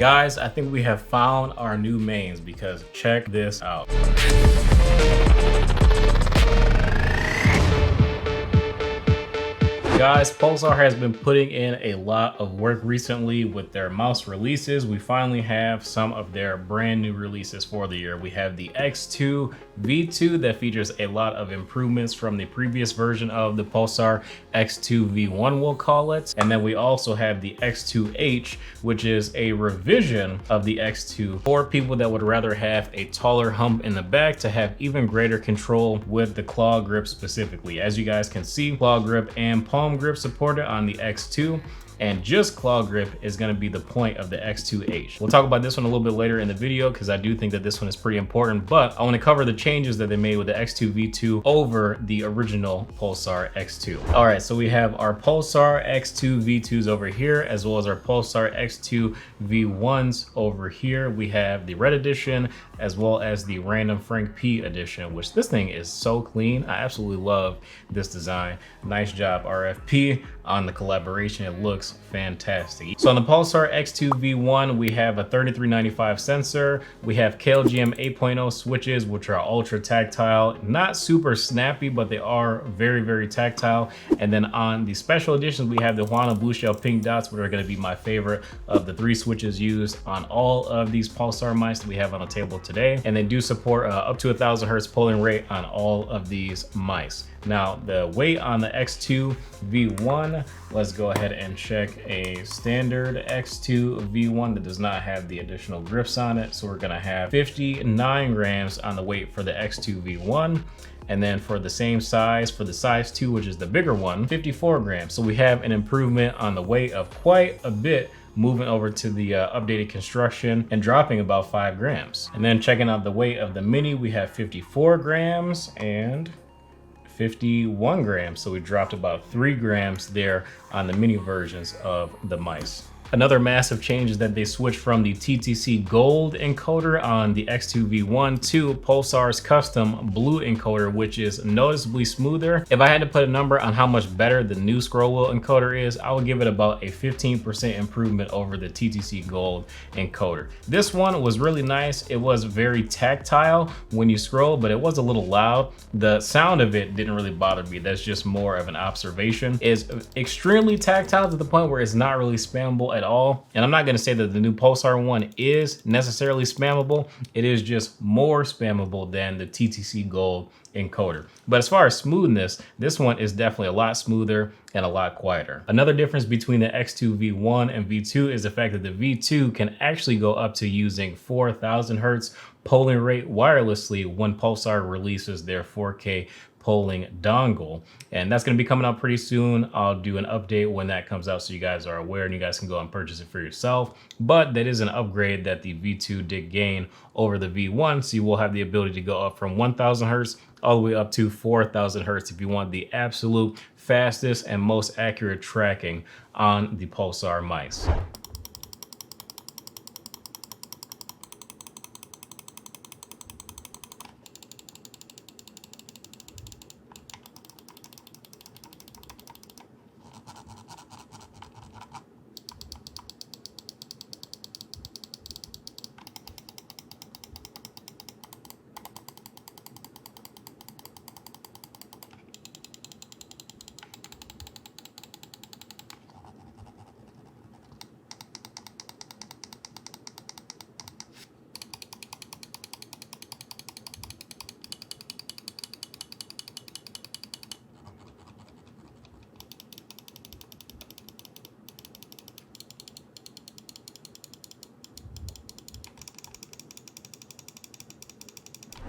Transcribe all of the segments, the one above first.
Guys, I think we have found our new mains because check this out. Guys, Pulsar has been putting in a lot of work recently with their mouse releases. We finally have some of their brand new releases for the year. We have the X2V2 that features a lot of improvements from the previous version of the Pulsar X2V1, we'll call it. And then we also have the X2H, which is a revision of the X2 for people that would rather have a taller hump in the back to have even greater control with the claw grip specifically. As you guys can see, claw grip and palm grip supported on the X2, and just claw grip is going to be the point of the X2H. We'll talk about this one a little bit later in the video because I do think that this one is pretty important, but I want to cover the changes that they made with the X2V2 over the original Pulsar X2. All right, so we have our Pulsar X2V2s over here, as well as our Pulsar X2V1s over here. We have the Red Edition, as well as the Random Frank P Edition, which this thing is so clean. I absolutely love this design. Nice job, RFP, on the collaboration. It looks fantastic. So on the Pulsar X2V1, we have a 3395 sensor. We have KLGM 8.0 switches, which are ultra tactile, not super snappy, but they are very, very tactile. And then on the special editions, we have the Juana Blue Shell Pink Dots, which are going to be my favorite of the 3 switches used on all of these Pulsar mice that we have on the table today. And they do support up to 1000 hertz polling rate on all of these mice. Now, the weight on the X2V1, let's go ahead and check a standard X2V1 that does not have the additional grips on it. So we're gonna have 59 grams on the weight for the X2V1. And then for the same size, for the size 2, which is the bigger one, 54 grams. So we have an improvement on the weight of quite a bit, moving over to the updated construction and dropping about 5 grams. And then checking out the weight of the Mini, we have 54 grams and 51 grams. So we dropped about 3 grams there on the Mini versions of the mice. Another massive change is that they switched from the TTC Gold encoder on the X2V1 to Pulsar's custom blue encoder, which is noticeably smoother. If I had to put a number on how much better the new scroll wheel encoder is, I would give it about a 15% improvement over the TTC Gold encoder. This one was really nice. It was very tactile when you scroll, but it was a little loud. The sound of it didn't really bother me. That's just more of an observation. It's extremely tactile to the point where it's not really spammable at all. And I'm not going to say that the new Pulsar one is necessarily spammable. It is just more spammable than the TTC Gold encoder. But as far as smoothness, this one is definitely a lot smoother and a lot quieter. Another difference between the X2V1 and V2 is the fact that the V2 can actually go up to using 4000 hertz polling rate wirelessly when Pulsar releases their 4K polling dongle, and that's going to be coming out pretty soon. I'll do an update when that comes out so you guys are aware and you guys can go and purchase it for yourself. But that is an upgrade that the V2 did gain over the V1, so you will have the ability to go up from 1000 hertz all the way up to 4000 hertz if you want the absolute fastest and most accurate tracking on the Pulsar mice.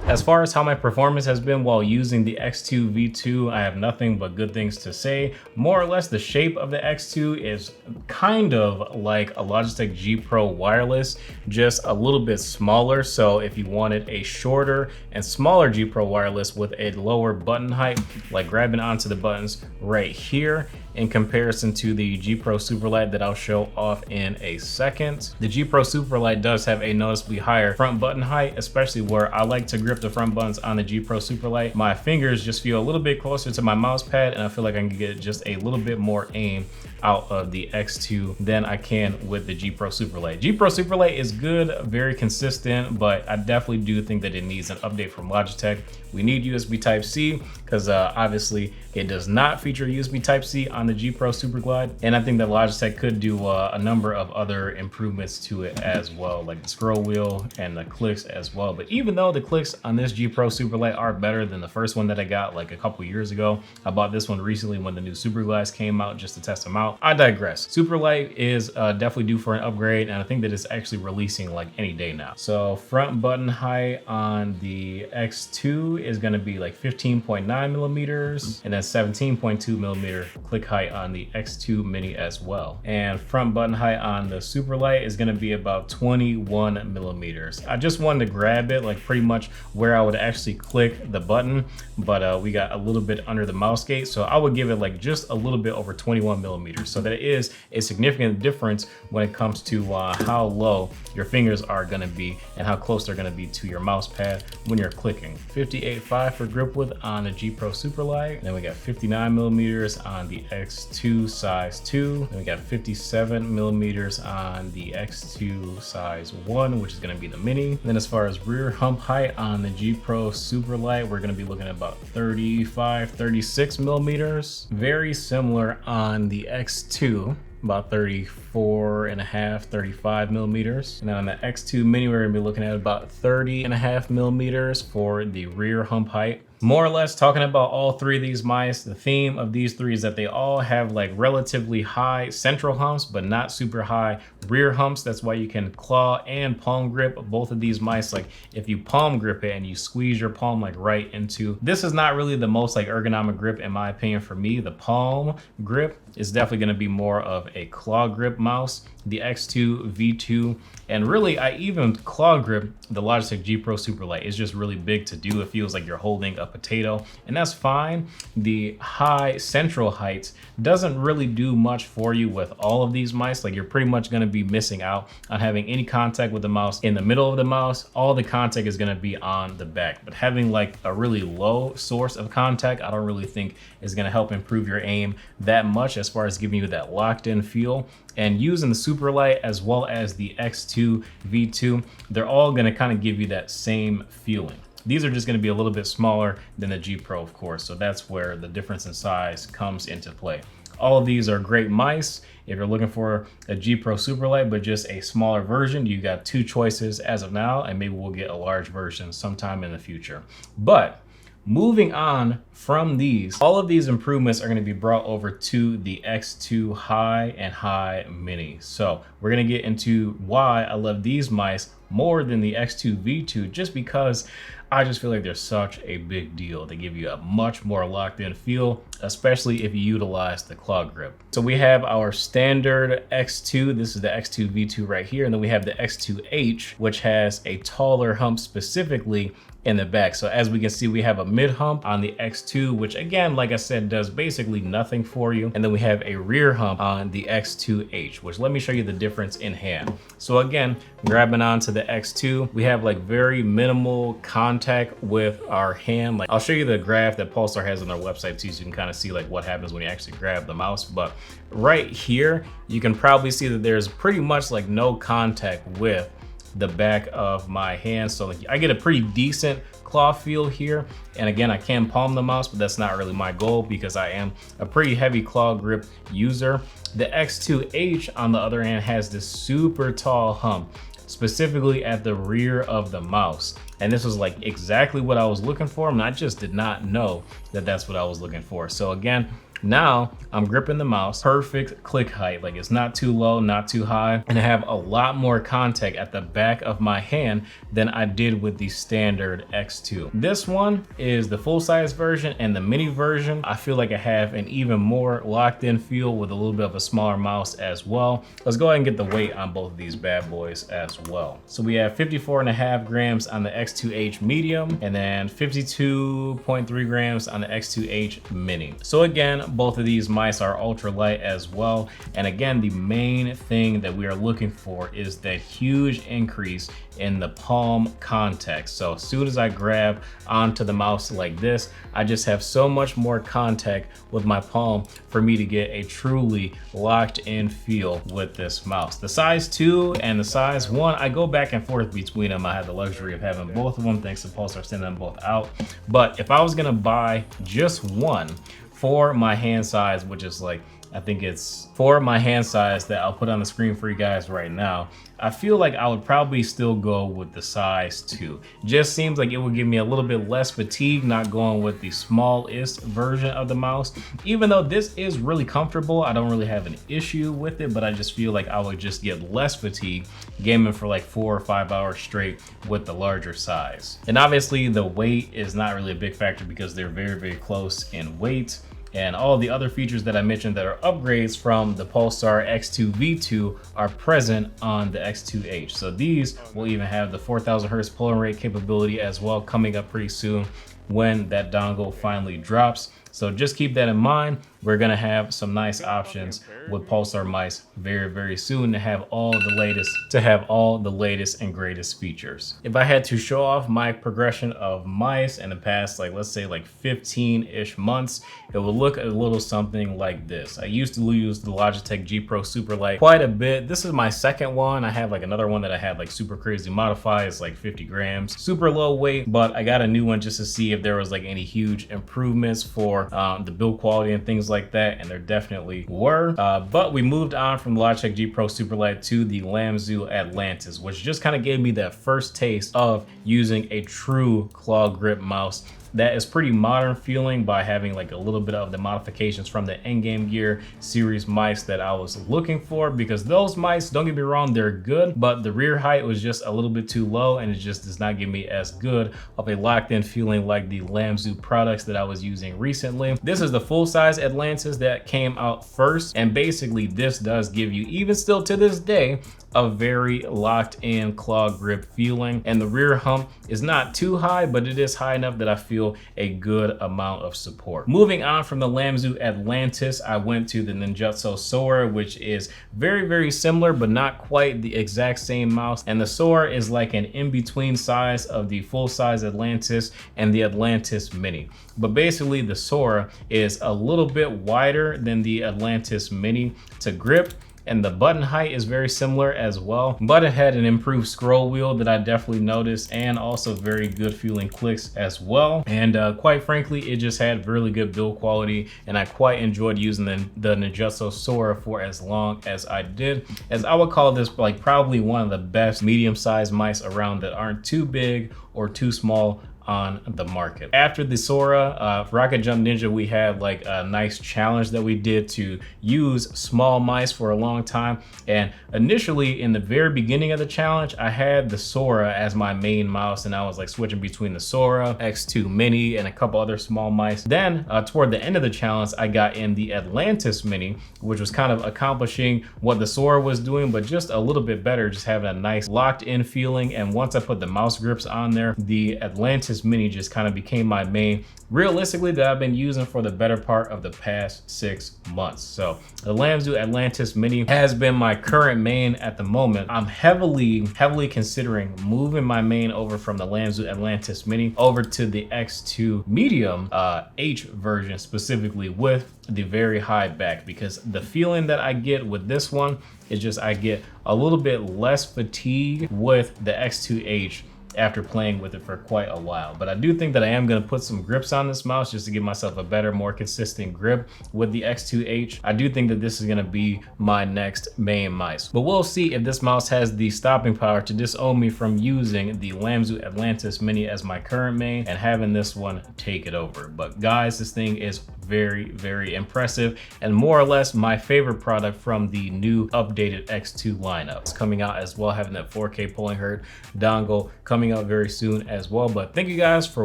As far as how my performance has been while using the X2V2, I have nothing but good things to say. More or less, the shape of the X2 is kind of like a Logitech G Pro wireless, just a little bit smaller. So if you wanted a shorter and smaller G Pro wireless with a lower button height, like grabbing onto the buttons right here, in comparison to the G Pro Superlight that I'll show off in a second. The G Pro Superlight does have a noticeably higher front button height, especially where I like to grip the front buttons on the G Pro Superlight, my fingers just feel a little bit closer to my mouse pad, and I feel like I can get just a little bit more aim out of the X2 than I can with the G Pro Superlight. G Pro Superlight is good, very consistent, but I definitely do think that it needs an update from Logitech. We need USB Type-C because obviously it does not feature USB Type-C on the G Pro Superglide, and I think that Logitech could do a number of other improvements to it as well, like the scroll wheel and the clicks as well. But even though the clicks on this G Pro Superlight are better than the first one that I got like a couple years ago, I bought this one recently when the new Superglides came out just to test them out. I digress. Superlight is definitely due for an upgrade, and I think that it's actually releasing like any day now. So front button height on the X2 is going to be like 15.9 millimeters, and then 17.2 millimeter click height on the X2 Mini as well. And front button height on the Superlight is going to be about 21 millimeters. I just wanted to grab it like pretty much where I would actually click the button, but we got a little bit under the mouse gate, so I would give it like just a little bit over 21 millimeters. So that is a significant difference when it comes to how low your fingers are going to be and how close they're going to be to your mouse pad when you're clicking. 58.5 for grip width on the G Pro Superlight. Then we got 59 millimeters on the X2 size 2. Then we got 57 millimeters on the X2 size 1, which is going to be the Mini. Then as far as rear hump height on the G Pro Superlight, we're going to be looking at about 36 millimeters. Very similar on the X2, about 35 millimeters. And then on the X2 Mini, we're gonna be looking at about 30.5 millimeters for the rear hump height. More or less talking about all three of these mice, the theme of these three is that they all have like relatively high central humps, but not super high rear humps. That's why you can claw and palm grip both of these mice. Like if you palm grip it and you squeeze your palm like right into, this is not really the most like ergonomic grip in my opinion for me. The palm grip is definitely gonna be more of a claw grip mouse. The X2V2, and really I even claw grip the Logitech G Pro Superlight. It's just really big to do. It feels like you're holding a potato, and that's fine. The high central heights doesn't really do much for you with all of these mice. Like you're pretty much going to be missing out on having any contact with the mouse in the middle of the mouse. All the contact is going to be on the back, but having like a really low source of contact, I don't really think is going to help improve your aim that much as far as giving you that locked in feel. And using the Superlight as well as the X2V2, they're all going to kind of give you that same feeling. These are just going to be a little bit smaller than the G Pro, of course, so that's where the difference in size comes into play. All of these are great mice. If you're looking for a G Pro Superlight, but just a smaller version, you got two choices as of now, and maybe we'll get a large version sometime in the future. But moving on from these, all of these improvements are going to be brought over to the X2 High and High Mini. So we're going to get into why I love these mice more than the X2V2, just because I just feel like they're such a big deal. They give you a much more locked in feel, especially if you utilize the claw grip. So we have our standard X2, this is the X2V2 right here, and then we have the X2H, which has a taller hump specifically in the back. So as we can see, we have a mid hump on the X2, which again, like I said, does basically nothing for you. And then we have a rear hump on the X2H, which let me show you the difference in hand. So again, grabbing onto the X2, we have like very minimal contact with our hand. Like I'll show you the graph that Pulsar has on their website too, so you can kind of see like what happens when you actually grab the mouse. But right here, you can probably see that there's pretty much like no contact with the back of my hand. So like I get a pretty decent claw feel here. And again, I can palm the mouse, but that's not really my goal because I am a pretty heavy claw grip user. The X2H on the other hand has this super tall hump, specifically at the rear of the mouse. And this was like exactly what I was looking for, and I just did not know that that's what I was looking for. So again, now I'm gripping the mouse, perfect click height, like it's not too low, not too high, and I have a lot more contact at the back of my hand than I did with the standard X2. This one is the full size version, and the mini version, I feel like I have an even more locked in feel with a little bit of a smaller mouse as well. Let's go ahead and get the weight on both of these bad boys as well. So we have 54.5 grams on the X2H medium, and then 52.3 grams on the X2H mini. So again, but both of these mice are ultra light as well. And again, the main thing that we are looking for is that huge increase in the palm contact. So as soon as I grab onto the mouse like this, I just have so much more contact with my palm for me to get a truly locked in feel with this mouse. The size 2 and the size 1, I go back and forth between them. I have the luxury of having both of them thanks to Pulsar sending them both out. But if I was gonna buy just one for my hand size, which is like, I think it's for my hand size that I'll put on the screen for you guys right now, I feel like I would probably still go with the size 2. Just seems like it would give me a little bit less fatigue not going with the smallest version of the mouse. Even though this is really comfortable, I don't really have an issue with it, but I just feel like I would just get less fatigue gaming for like 4 or 5 hours straight with the larger size. And obviously the weight is not really a big factor because they're very, very close in weight. And all the other features that I mentioned that are upgrades from the Pulsar X2V2 are present on the X2H. So these will even have the 4000 Hertz polling rate capability as well, coming up pretty soon when that dongle finally drops. So just keep that in mind. We're gonna have some nice options with Pulsar mice very, very soon to have all the latest and greatest features. If I had to show off my progression of mice in the past, like let's say like 15-ish months, it would look a little something like this. I used to use the Logitech G Pro Superlight quite a bit. This is my second one. I have like another one that I have like super crazy modified. It's like 50 grams, super low weight, but I got a new one just to see if there was like any huge improvements for the build quality and things like that, and there definitely were. But we moved on from the Logitech G Pro Superlight to the Lamzu Atlantis, which just kind of gave me that first taste of using a true claw grip mouse that is pretty modern feeling by having like a little bit of the modifications from the Endgame Gear series mice that I was looking for, because those mice, don't get me wrong, they're good, but the rear height was just a little bit too low and it just does not give me as good of a locked in feeling like the Lamzu products that I was using recently. This is the full size Atlantis that came out first, and basically this does give you, even still to this day, a very locked in claw grip feeling, and the rear hump is not too high, but it is high enough that I feel a good amount of support. Moving on from the Lamzu Atlantis, I went to the Ninjutsu Sora, which is very, very similar, but not quite the exact same mouse. And the Sora is like an in-between size of the full size Atlantis and the Atlantis Mini. But basically the Sora is a little bit wider than the Atlantis Mini to grip, and the button height is very similar as well, but it had an improved scroll wheel that I definitely noticed, and also very good feeling clicks as well. And quite frankly, it just had really good build quality, and I quite enjoyed using the Ninjutsu Sora for as long as I did, as I would call this like probably one of the best medium-sized mice around that aren't too big or too small on the market. After the Sora, Rocket Jump Ninja, we had like a nice challenge that we did to use small mice for a long time. And initially in the very beginning of the challenge, I had the Sora as my main mouse, and I was like switching between the Sora, X2 Mini, and a couple other small mice. Then toward the end of the challenge, I got in the Atlantis Mini, which was kind of accomplishing what the Sora was doing, but just a little bit better, just having a nice locked in feeling. And once I put the mouse grips on there, the Atlantis Mini just kind of became my main, realistically, that I've been using for the better part of the past 6 months. So the Lamzu Atlantis Mini has been my current main at the moment. I'm heavily considering moving my main over from the Lamzu Atlantis Mini over to the X2 Medium H version, specifically with the very high back, because the feeling that I get with this one is just I get a little bit less fatigue with the X2H after playing with it for quite a while. But I do think that I am going to put some grips on this mouse just to give myself a better, more consistent grip with the X2H. I do think that this is going to be my next main mice, but we'll see if this mouse has the stopping power to disown me from using the Lamzu Atlantis Mini as my current main and having this one take it over. But guys, this thing is very, very impressive, and more or less my favorite product from the new updated X2 lineup. It's coming out as well, having that 4K polling hertz dongle coming out very soon as well. But thank you guys for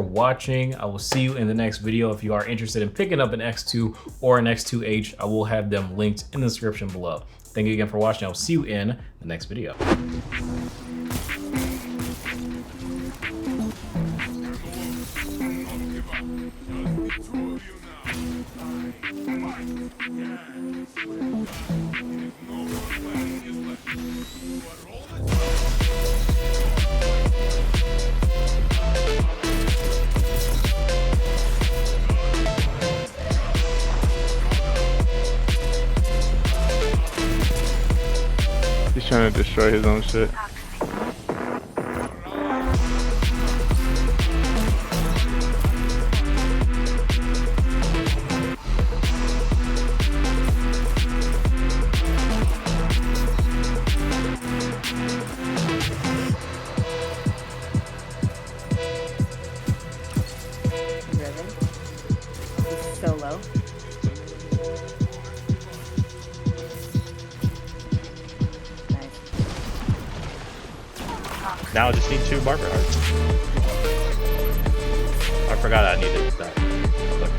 watching. I will see you in the next video. If you are interested in picking up an X2 or an X2H, I will have them linked in the description below. Thank you again for watching. I will see you in the next video. Bye. He's trying to destroy his own shit. So low. Nice. Now I just need 2 barber hearts. I forgot I needed that. Look.